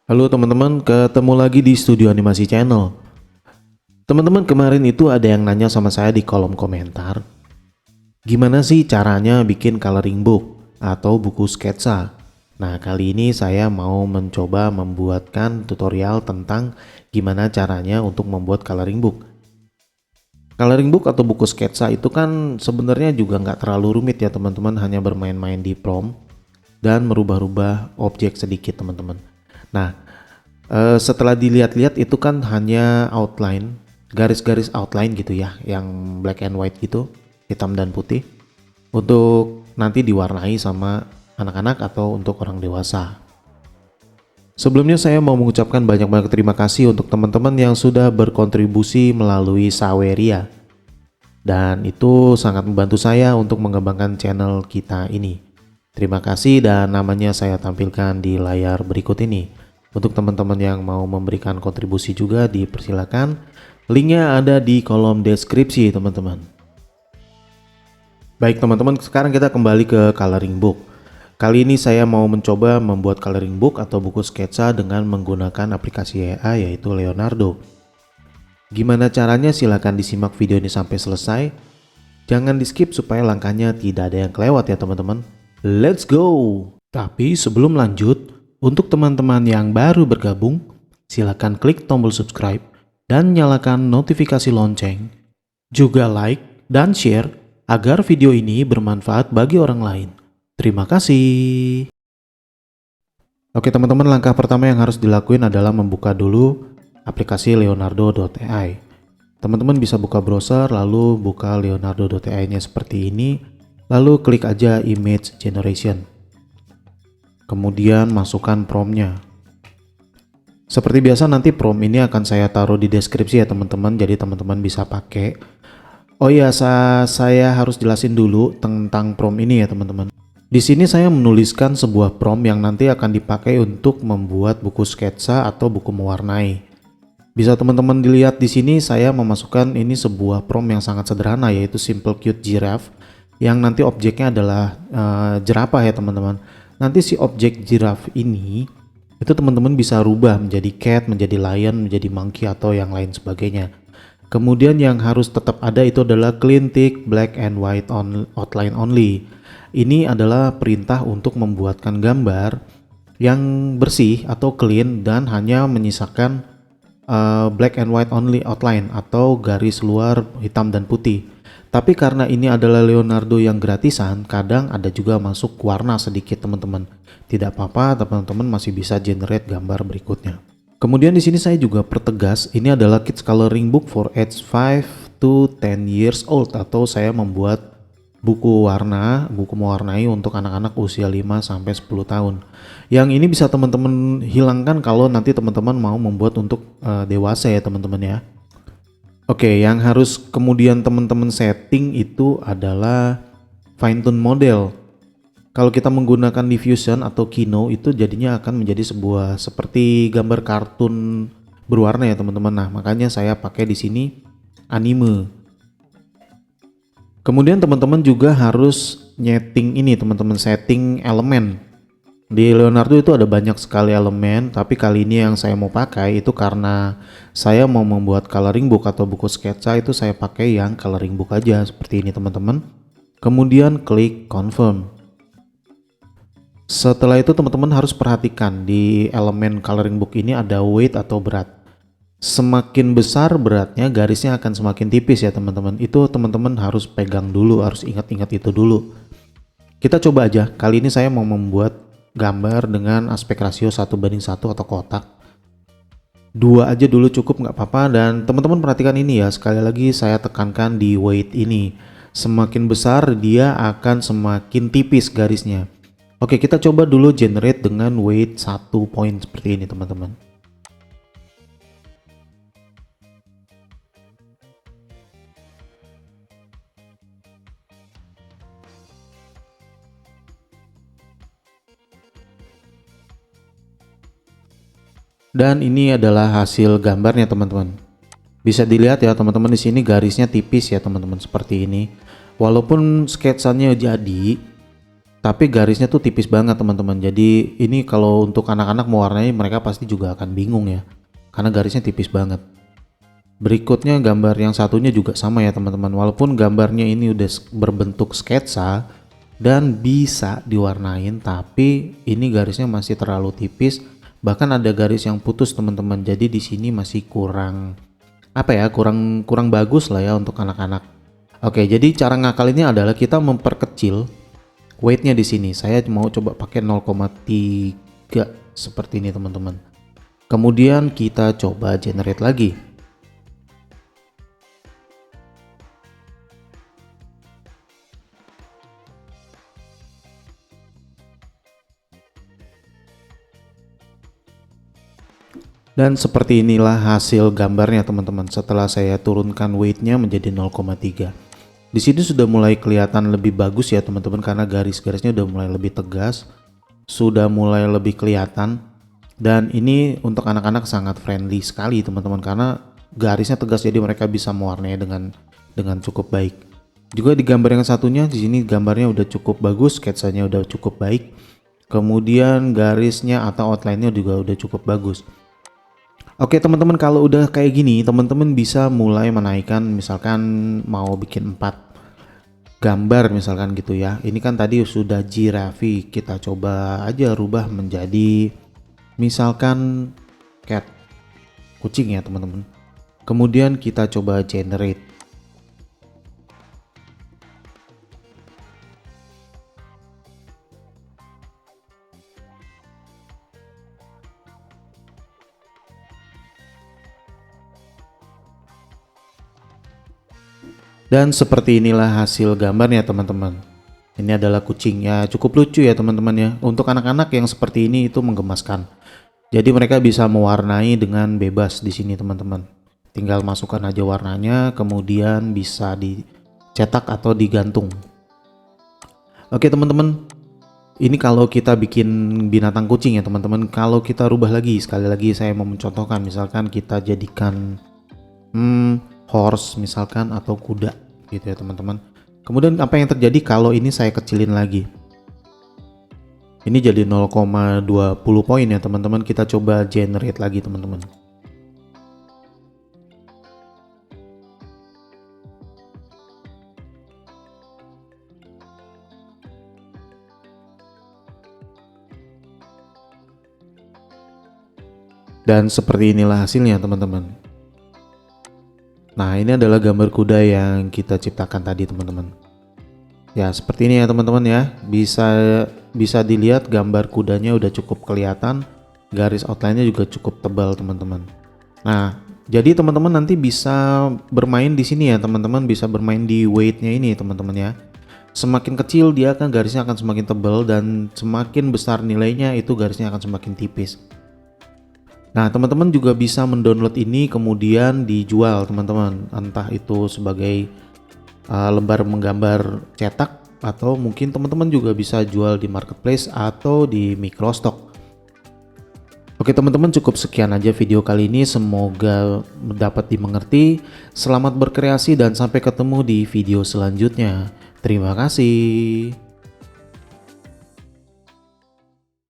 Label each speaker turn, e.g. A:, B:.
A: Halo teman-teman, ketemu lagi di Studio Animasi Channel. Teman-teman, kemarin itu ada yang nanya sama saya di kolom komentar, gimana sih caranya bikin coloring book atau buku sketsa? Nah, kali ini saya mau mencoba membuatkan tutorial tentang gimana caranya untuk membuat coloring book. Coloring book atau buku sketsa itu kan sebenarnya juga nggak terlalu rumit ya teman-teman, hanya bermain-main di prompt dan merubah-rubah objek sedikit teman-teman. Nah, setelah dilihat-lihat itu kan hanya outline, garis-garis outline gitu ya, yang black and white gitu, hitam dan putih, untuk nanti diwarnai sama anak-anak atau untuk orang dewasa. Sebelumnya saya mau mengucapkan banyak-banyak terima kasih untuk teman-teman yang sudah berkontribusi melalui Saweria. Dan itu sangat membantu saya untuk mengembangkan channel kita ini. Terima kasih, dan namanya saya tampilkan di layar berikut ini. Untuk teman-teman yang mau memberikan kontribusi juga dipersilakan. Linknya ada di kolom deskripsi teman-teman. Baik teman-teman, sekarang kita kembali ke coloring book. Kali ini saya mau mencoba membuat coloring book atau buku sketsa dengan menggunakan aplikasi AI yaitu Leonardo. Gimana caranya? Silahkan disimak video ini sampai selesai. Jangan di skip supaya langkahnya tidak ada yang kelewat ya teman-teman. Let's go! Tapi sebelum lanjut, untuk teman-teman yang baru bergabung, silakan klik tombol subscribe dan nyalakan notifikasi lonceng. Juga like dan share agar video ini bermanfaat bagi orang lain. Terima kasih. Oke teman-teman, langkah pertama yang harus dilakuin adalah membuka dulu aplikasi leonardo.ai. Teman-teman bisa buka browser lalu buka leonardo.ai nya seperti ini, lalu klik aja image generation. Kemudian masukkan promptnya. Seperti biasa nanti prompt ini akan saya taruh di deskripsi ya teman-teman, jadi teman-teman bisa pakai. Oh iya, saya harus jelasin dulu tentang prompt ini ya teman-teman. Di sini saya menuliskan sebuah prompt yang nanti akan dipakai untuk membuat buku sketsa atau buku mewarnai. Bisa teman-teman dilihat di sini saya memasukkan ini sebuah prompt yang sangat sederhana yaitu simple cute giraffe, yang nanti objeknya adalah jerapah ya teman-teman. Nanti si objek giraffe ini itu teman-teman bisa rubah menjadi cat, menjadi lion, menjadi monkey atau yang lain sebagainya. Kemudian yang harus tetap ada itu adalah clean tick black and white outline only. Ini adalah perintah untuk membuatkan gambar yang bersih atau clean dan hanya menyisakan black and white only outline atau garis luar hitam dan putih. Tapi karena ini adalah Leonardo yang gratisan, kadang ada juga masuk warna sedikit teman-teman. Tidak apa-apa, teman-teman masih bisa generate gambar berikutnya. Kemudian di sini saya juga pertegas, ini adalah kids coloring book for age 5 to 10 years old, atau saya membuat buku mewarnai untuk anak-anak usia 5 sampai 10 tahun. Yang ini bisa teman-teman hilangkan kalau nanti teman-teman mau membuat untuk dewasa ya teman-teman ya. Oke, yang harus kemudian teman-teman setting itu adalah fine tune model. Kalau kita menggunakan diffusion atau kino itu jadinya akan menjadi sebuah seperti gambar kartun berwarna ya teman-teman. Nah, makanya saya pakai di sini anime. Kemudian teman-teman juga harus nyeting ini teman-teman, setting elemen. Di Leonardo itu ada banyak sekali elemen, tapi kali ini yang saya mau pakai itu karena saya mau membuat coloring book atau buku sketsa, itu saya pakai yang coloring book aja seperti ini teman-teman. Kemudian klik confirm. Setelah itu teman-teman harus perhatikan di elemen coloring book ini ada weight atau berat. Semakin besar beratnya, garisnya akan semakin tipis ya teman-teman. Itu teman-teman harus pegang dulu, harus ingat-ingat itu dulu. Kita coba aja, kali ini saya mau membuat gambar dengan aspek rasio 1:1 atau kotak. 2 aja dulu cukup, nggak apa-apa. Dan teman-teman perhatikan ini ya, sekali lagi saya tekankan di weight ini. Semakin besar dia akan semakin tipis garisnya. Oke, kita coba dulu generate dengan weight 1 point seperti ini teman-teman. Dan ini adalah hasil gambarnya teman-teman. Bisa dilihat ya teman-teman, di sini garisnya tipis ya teman-teman seperti ini. Walaupun sketsanya jadi, Tapi garisnya tuh tipis banget teman-teman. Jadi ini kalau untuk anak-anak mau warnai mereka pasti juga akan bingung ya. Karena garisnya tipis banget. Berikutnya gambar yang satunya juga sama ya teman-teman. Walaupun gambarnya ini udah berbentuk sketsa dan bisa diwarnain, tapi ini garisnya masih terlalu tipis. Bahkan ada garis yang putus teman-teman. Jadi di sini masih kurang kurang bagus lah ya untuk anak-anak. Oke, jadi cara ngakal ini adalah kita memperkecil weightnya di sini. Saya mau coba pakai 0,3 seperti ini teman-teman. Kemudian kita coba generate lagi. Dan seperti inilah hasil gambarnya teman-teman setelah saya turunkan weightnya menjadi 0,3. Di sini sudah mulai kelihatan lebih bagus ya teman-teman karena garis-garisnya udah mulai lebih tegas, sudah mulai lebih kelihatan. Dan ini untuk anak-anak sangat friendly sekali teman-teman karena garisnya tegas jadi mereka bisa mewarnai dengan cukup baik. Juga di gambar yang satunya di sini gambarnya udah cukup bagus, sketsanya udah cukup baik. Kemudian garisnya atau outline-nya juga udah cukup bagus. Oke teman-teman, kalau udah kayak gini teman-teman bisa mulai menaikkan, misalkan mau bikin 4 gambar misalkan gitu ya. Ini kan tadi sudah giraffe, kita coba aja rubah menjadi misalkan cat, kucing ya teman-teman. Kemudian kita coba generate. Dan seperti inilah hasil gambarnya teman-teman. Ini adalah kucing ya, cukup lucu ya teman-teman ya. Untuk anak-anak yang seperti ini itu menggemaskan. Jadi mereka bisa mewarnai dengan bebas di sini teman-teman. Tinggal masukkan aja warnanya, kemudian bisa dicetak atau digantung. Oke teman-teman, ini kalau kita bikin binatang kucing ya teman-teman. Kalau kita rubah lagi, sekali lagi saya mau mencontohkan, misalkan kita jadikan horse misalkan atau kuda gitu ya teman-teman. Kemudian apa yang terjadi kalau ini saya kecilin lagi? Ini jadi 0,20 poin ya teman-teman. Kita coba generate lagi teman-teman. Dan seperti inilah hasilnya teman-teman. Nah, ini adalah gambar kuda yang kita ciptakan tadi teman-teman. Ya, seperti ini ya teman-teman ya. Bisa dilihat gambar kudanya udah cukup kelihatan. Garis outline-nya juga cukup tebal teman-teman. Nah, jadi teman-teman nanti bisa bermain di sini ya teman-teman, bisa bermain di weight-nya ini teman-teman ya. Semakin kecil dia akan garisnya akan semakin tebal dan semakin besar nilainya itu garisnya akan semakin tipis. Nah teman-teman juga bisa mendownload ini kemudian dijual teman-teman, entah itu sebagai lembar menggambar cetak atau mungkin teman-teman juga bisa jual di marketplace atau di microstock. Oke teman-teman, cukup sekian aja video kali ini, semoga dapat dimengerti. Selamat berkreasi dan sampai ketemu di video selanjutnya. Terima kasih.